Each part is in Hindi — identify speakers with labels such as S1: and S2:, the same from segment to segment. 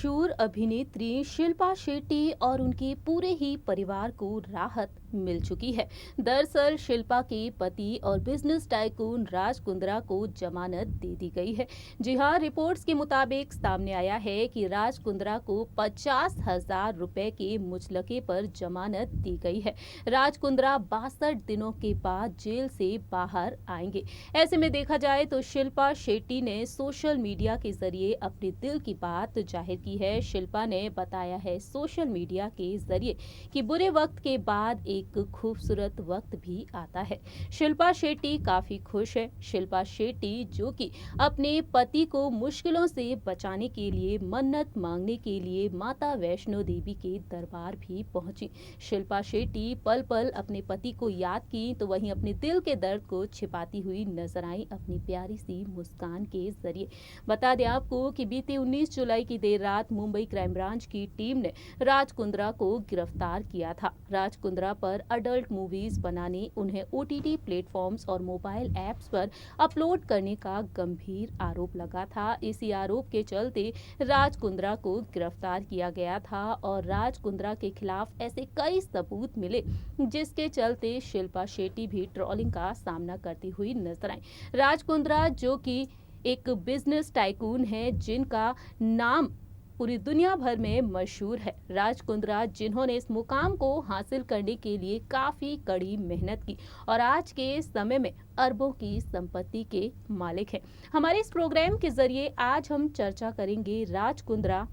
S1: मशहूर अभिनेत्री शिल्पा शेट्टी और उनके पूरे ही परिवार को राहत मिल चुकी है। दरअसल शिल्पा के पति और बिजनेस टाइकून राज कुंद्रा को जमानत दे दी गई है। जी हां, रिपोर्ट्स के मुताबिक सामने आया है कि राज कुंद्रा को 50,000 रुपए के मुचलके पर जमानत दी गई है। राज कुंद्रा 62 दिनों के बाद जेल से बाहर आएंगे। ऐसे में देखा जाए तो शिल्पा शेट्टी ने सोशल मीडिया के जरिए अपने दिल की बात जाहिर की है। शिल्पा ने बताया है सोशल मीडिया के जरिए कि बुरे वक्त के बाद एक खूबसूरत वक्त भी आता है। शिल्पा शेट्टी काफी खुश है। शिल्पा शेट्टी जो कि अपने पति को मुश्किलों से बचाने के लिए मन्नत मांगने के लिए माता वैष्णो देवी के दरबार भी पहुंची। शिल्पा शेट्टी पल पल अपने पति को याद की तो वहीं अपने दिल के दर्द को छिपाती हुई नजर आई अपनी प्यारी सी मुस्कान के जरिए। बता दें आपको कि बीते 19 जुलाई की देर रात मुंबई क्राइम ब्रांच की टीम ने राज कुंद्रा को गिरफ्तार किया था। राज कुंद्रा पर अडल्ट मूवीज बनाने, उन्हें ओटीटी प्लेटफॉर्म्स और मोबाइल ऐप्स पर अपलोड करने का गंभीर आरोप लगा था। इसी आरोप के चलते राज कुंद्रा को गिरफ्तार किया गया था और राज कुंद्रा के खिलाफ ऐसे कई सबूत मिले जिसके चलते शिल्पा शेट्टी भी ट्रोलिंग का सामना करती हुई नजर आई। राज कुंद्रा जो कि एक बिजनेस टाइकून है जिनका नाम पूरी दुनिया भर में मशहूर है। राज कुंद्रा जिन्होंने इस मुकाम को हासिल करने के लिए काफी कड़ी मेहनत की और आज के समय में अरबों की संपत्ति के मालिक हैं। हमारे इस प्रोग्राम के जरिए आज हम चर्चा करेंगे राज कुंद्रा,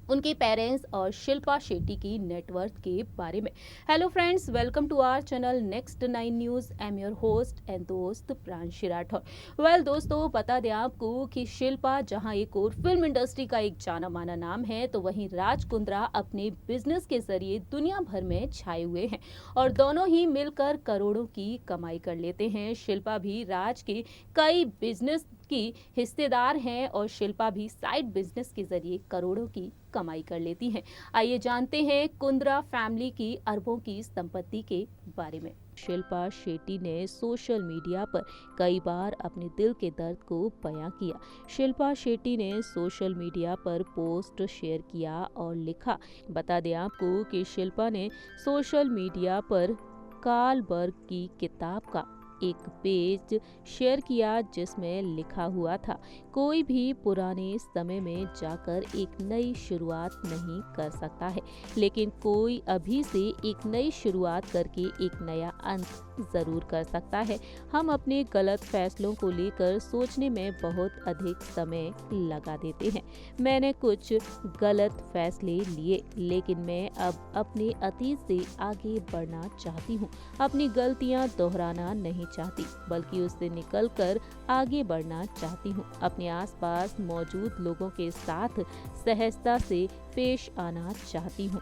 S1: उनके पेरेंट्स और शिल्पा शेट्टी की नेटवर्थ के बारे में। Hello friends, welcome to our channel next 9 news. I am your host and दोस्त प्रांशी राठौर। वेल दोस्तों, बता दें आपको कि शिल्पा जहां एक और फिल्म इंडस्ट्री का एक जाना माना नाम है, तो वहीं राज कुंद्रा अपने बिजनेस के जरिए दुनिया भर में छाए हुए हैं और दोनों ही मिलकर करोड़ों की कमाई कर लेते हैं। शिल्पा भी राज के कई बिजनेस की हिस्सेदार हैं और शिल्पा भी साइड बिजनेस के जरिए करोड़ों की कमाई कर लेती हैं। आइए जानते हैं कुंद्रा फैमिली की अरबों की संपत्ति के बारे में। शिल्पा शेट्टी ने सोशल मीडिया पर कई बार अपने दिल के दर्द को बयां किया। शिल्पा शेट्टी ने सोशल मीडिया पर पोस्ट शेयर किया और लिखा। बता दें आपको कि शिल्पा ने सोशल मीडिया पर कार्ल बर्ग की किताब का एक पेज शेयर किया जिसमें लिखा हुआ था, कोई भी पुराने समय में जाकर एक नई शुरुआत नहीं कर सकता है, लेकिन कोई अभी से एक नई शुरुआत करके एक नया अंत जरूर कर सकता है। हम अपने गलत फैसलों को लेकर सोचने में बहुत अधिक समय लगा देते हैं। मैंने कुछ गलत फैसले लिए, लेकिन मैं अब अपने अतीत से आगे बढ़ना चाहती हूँ। अपनी गलतियाँ दोहराना नहीं चाहती, बल्कि उससे निकलकर आगे बढ़ना चाहती हूँ। अपने आसपास मौजूद लोगों के साथ सहजता से पेश आना चाहती हूँ।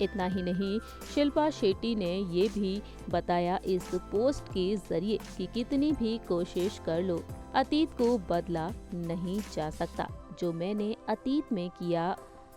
S1: इतना ही नहीं, शिल्पा शेट्टी ने ये भी बताया इस पोस्ट के जरिए कि कितनी भी कोशिश कर लो, अतीत को बदला नहीं जा सकता। जो मैंने अतीत में किया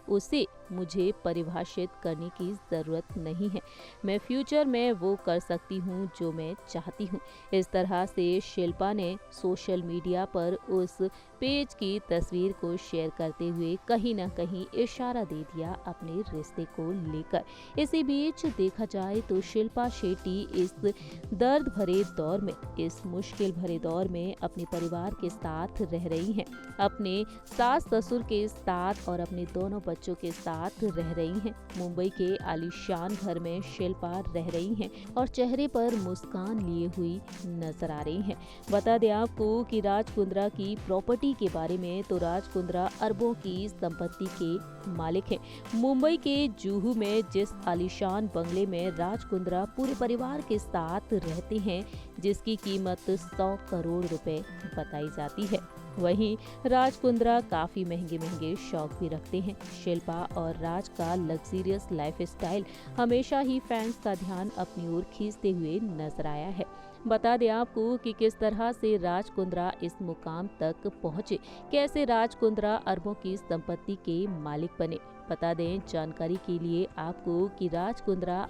S1: उसे मुझे परिभाषित करने की ज़रूरत नहीं है। मैं फ्यूचर में वो कर सकती हूँ जो मैं चाहती हूँ। इस तरह से शिल्पा ने सोशल मीडिया पर उस पेज की तस्वीर को शेयर करते हुए कहीं ना कहीं इशारा दे दिया अपने रिश्ते को लेकर। इसी बीच देखा जाए तो शिल्पा शेट्टी इस दर्द भरे दौर में, इस मुश्किल भरे दौर में अपने परिवार के साथ रह रही हैं। अपने सास ससुर के साथ और अपने दोनों बच्चों के साथ रह रही हैं। मुंबई के आलीशान घर में शिल्पा रह रही हैं और चेहरे पर मुस्कान लिए हुई नजर आ रही हैं। बता दें आपको कि राज कुंद्रा की प्रॉपर्टी के बारे में, तो राज कुंद्रा अरबों की संपत्ति के मालिक हैं। मुंबई के जुहू में जिस आलीशान बंगले में राज कुंद्रा पूरे परिवार के साथ रहते हैं, जिसकी कीमत 100 करोड़ रुपए बताई जाती है। वहीं राज कुंद्रा काफी महंगे महंगे शौक भी रखते हैं। शिल्पा और राज का लग्जरियस लाइफस्टाइल हमेशा ही फैंस का ध्यान अपनी ओर खींचते हुए नजर आया है। बता दें आपको कि किस तरह से राज कुंद्रा इस मुकाम तक पहुंचे, कैसे राज कुंद्रा अरबों की संपत्ति के मालिक बने। बता दें जानकारी के लिए आपको कि राज कुंद्रा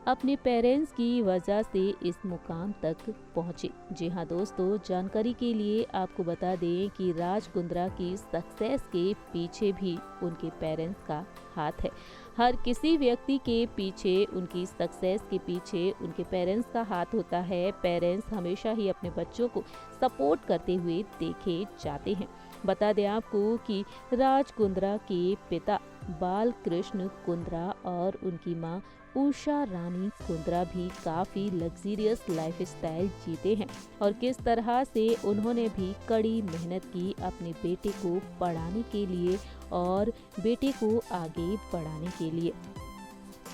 S1: अपने पेरेंट्स की वजह से इस मुकाम तक पहुंचे। जी हाँ दोस्तों, जानकारी के लिए आपको बता दें कि राज कुंद्रा की सक्सेस के पीछे भी उनके पेरेंट्स का हाथ है। हर किसी व्यक्ति के पीछे, उनकी सक्सेस के पीछे उनके पेरेंट्स का हाथ होता है। पेरेंट्स हमेशा ही अपने बच्चों को सपोर्ट करते हुए देखे जाते हैं। बता दें आपको कि राज कुंद्रा के पिता बालकृष्ण कुंद्रा और उनकी मां उषा रानी कुंद्रा भी काफी लग्जरियस लाइफस्टाइल जीते हैं और किस तरह से उन्होंने भी कड़ी मेहनत की अपने बेटे को पढ़ाने के लिए और बेटे को आगे बढ़ाने के लिए।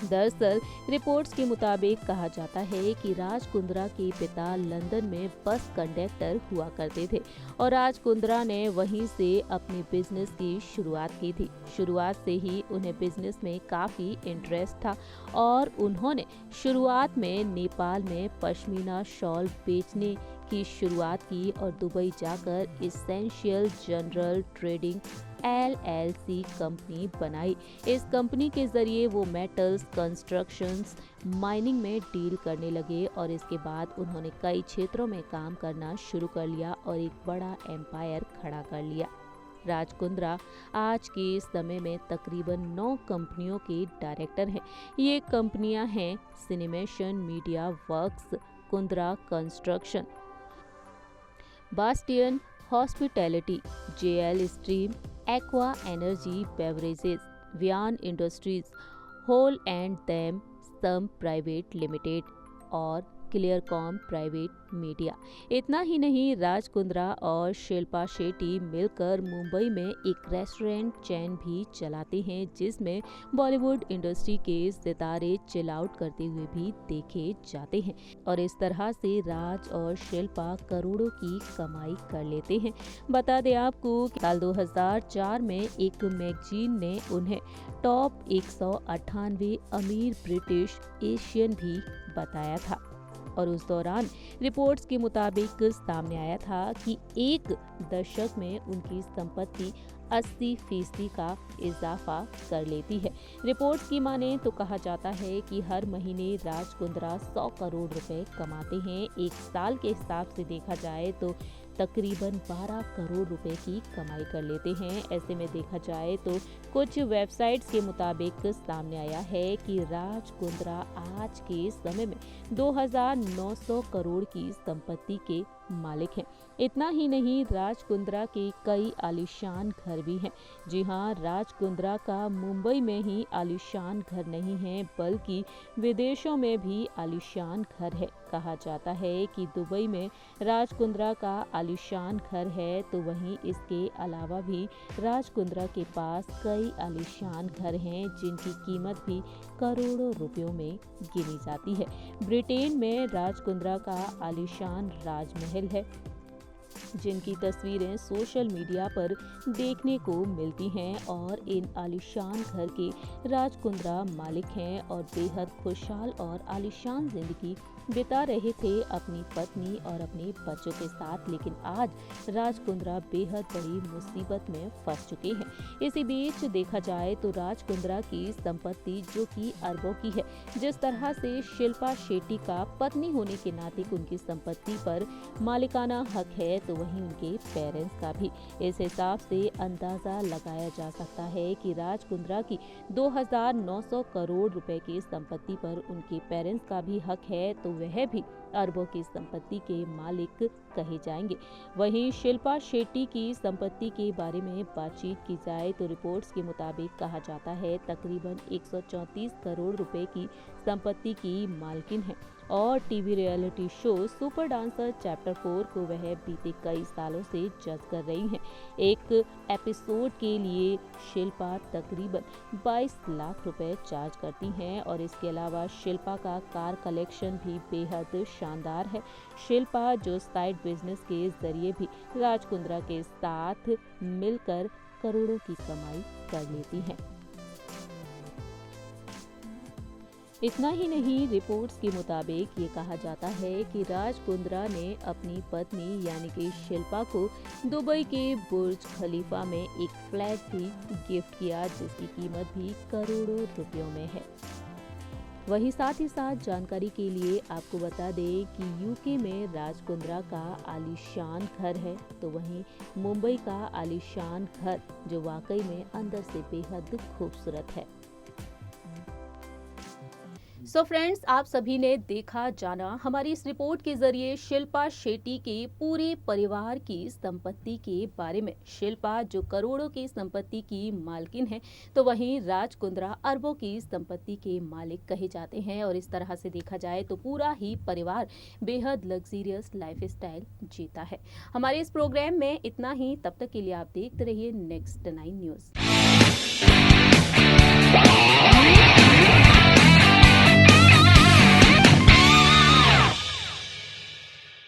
S1: दरअसल रिपोर्ट्स के मुताबिक कहा जाता है कि राज कुंद्रा के पिता लंदन में बस कंडक्टर हुआ करते थे और राज कुंद्रा ने वहीं से अपनी बिजनेस की शुरुआत की थी। शुरुआत से ही उन्हें बिजनेस में काफ़ी इंटरेस्ट था और उन्होंने शुरुआत में नेपाल में पश्मीना शॉल बेचने की शुरुआत की और दुबई जाकर essential general trading LLC company बनाई। इस कंपनी के जरिए वो मेटल्स, कंस्ट्रक्शंस, माइनिंग में डील करने लगे और इसके बाद उन्होंने कई क्षेत्रों में काम करना शुरू कर लिया और एक बड़ा एम्पायर खड़ा कर लिया। राज कुंद्रा आज के समय में तकरीबन 9 कंपनियों के डायरेक्टर हैं। ये कंपनियां हैं Cinemation Media Works, Kundra Construction, Bastian Hospitality, JL Stream, Aqua Energy Beverages, Viaan Industries, whole and them some private limited और क्लियरकॉम प्राइवेट मीडिया। इतना ही नहीं, राज कुंद्रा और शिल्पा शेट्टी मिलकर मुंबई में एक रेस्टोरेंट चेन भी चलाते हैं जिसमें बॉलीवुड इंडस्ट्री के सितारे चिल आउट करते हुए भी देखे जाते हैं और इस तरह से राज और शिल्पा करोड़ों की कमाई कर लेते हैं। बता दें आपको कि साल 2004 में एक मैगजीन ने उन्हें टॉप 198 अमीर ब्रिटिश एशियन भी बताया था और उस दौरान रिपोर्ट्स के मुताबिक सामने आया था कि एक दशक में उनकी संपत्ति 80% का इजाफा कर लेती है। रिपोर्ट्स की माने तो कहा जाता है कि हर महीने राज कुंद्रा 100 करोड़ रुपए कमाते हैं। एक साल के हिसाब से देखा जाए तो तकरीबन 12 करोड़ रुपए की कमाई कर लेते हैं। ऐसे में देखा जाए तो कुछ वेबसाइट्स के मुताबिक सामने आया है कि राज कुंद्रा आज के समय में 2900 करोड़ की संपत्ति के मालिक हैं। इतना ही नहीं, राज कुंद्रा के कई आलीशान घर भी हैं। जी हाँ, राज कुंद्रा का मुंबई में ही आलीशान घर नहीं है बल्कि विदेशों में भी आलीशान घर है। कहा जाता है कि दुबई में राज कुंद्रा का आलीशान घर है तो वहीं इसके अलावा भी राज कुंद्रा के पास कई आलीशान घर हैं जिनकी कीमत भी करोड़ों रुपयों में गिनी जाती है। ब्रिटेन में राज कुंद्रा का आलीशान राजमहल है जिनकी तस्वीरें सोशल मीडिया पर देखने को मिलती हैं और इन आलीशान घर के राज कुंद्रा मालिक हैं और बेहद खुशहाल और आलीशान जिंदगी बिता रहे थे अपनी पत्नी और अपने बच्चों के साथ। लेकिन आज राज कुंद्रा बेहद बड़ी मुसीबत में फंस चुके हैं। इसी बीच देखा जाए तो राज कुंद्रा की संपत्ति जो कि अरबों की है, जिस तरह से शिल्पा शेट्टी का पत्नी होने के नाते उनकी संपत्ति पर मालिकाना हक है तो वहीं उनके पेरेंट्स का भी। इस हिसाब से अंदाजा लगाया जा सकता है कि राज कुंद्रा की 2900 करोड़ रुपए की संपत्ति पर उनके पेरेंट्स का भी हक है तो वह भी अरबों की संपत्ति के मालिक कहे जाएंगे। वहीं शिल्पा शेट्टी की संपत्ति के बारे में बातचीत की जाए तो रिपोर्ट्स के मुताबिक कहा जाता है तकरीबन 134 करोड़ रुपए की संपत्ति की मालकिन है और TV reality show super dancer chapter 4 को वह बीते कई सालों से जज कर रही हैं। एक एपिसोड के लिए शिल्पा तकरीबन 22 लाख रुपए चार्ज करती हैं और इसके अलावा शिल्पा का कार कलेक्शन भी बेहद शानदार है। शिल्पा जो साइड बिजनेस के जरिए भी राज कुंद्रा के साथ मिलकर करोड़ों की कमाई कर लेती हैं। इतना ही नहीं, रिपोर्ट्स के मुताबिक ये कहा जाता है कि राज कुंद्रा ने अपनी पत्नी यानी कि शिल्पा को दुबई के बुर्ज खलीफा में एक फ्लैट भी गिफ्ट किया जिसकी कीमत भी करोड़ों रुपयों में है। वहीं साथ ही साथ जानकारी के लिए आपको बता दें कि यूके में राज कुंद्रा का आलीशान घर है, तो वहीं मुंबई का आलीशान घर जो वाकई में अंदर से बेहद खूबसूरत है। सो फ्रेंड्स, आप सभी ने देखा जाना हमारी इस रिपोर्ट के जरिए शिल्पा शेट्टी के पूरे परिवार की संपत्ति के बारे में। शिल्पा जो करोड़ों की संपत्ति की मालकिन है, तो वहीं राज कुंद्रा अरबों की संपत्ति के मालिक कहे जाते हैं। और इस तरह से देखा जाए तो पूरा ही परिवार बेहद लग्जरियस लाइफस्टाइल जीता है। हमारे इस प्रोग्राम में इतना ही। तब तक के लिए आप देखते रहिए नेक्स्ट 9 न्यूज।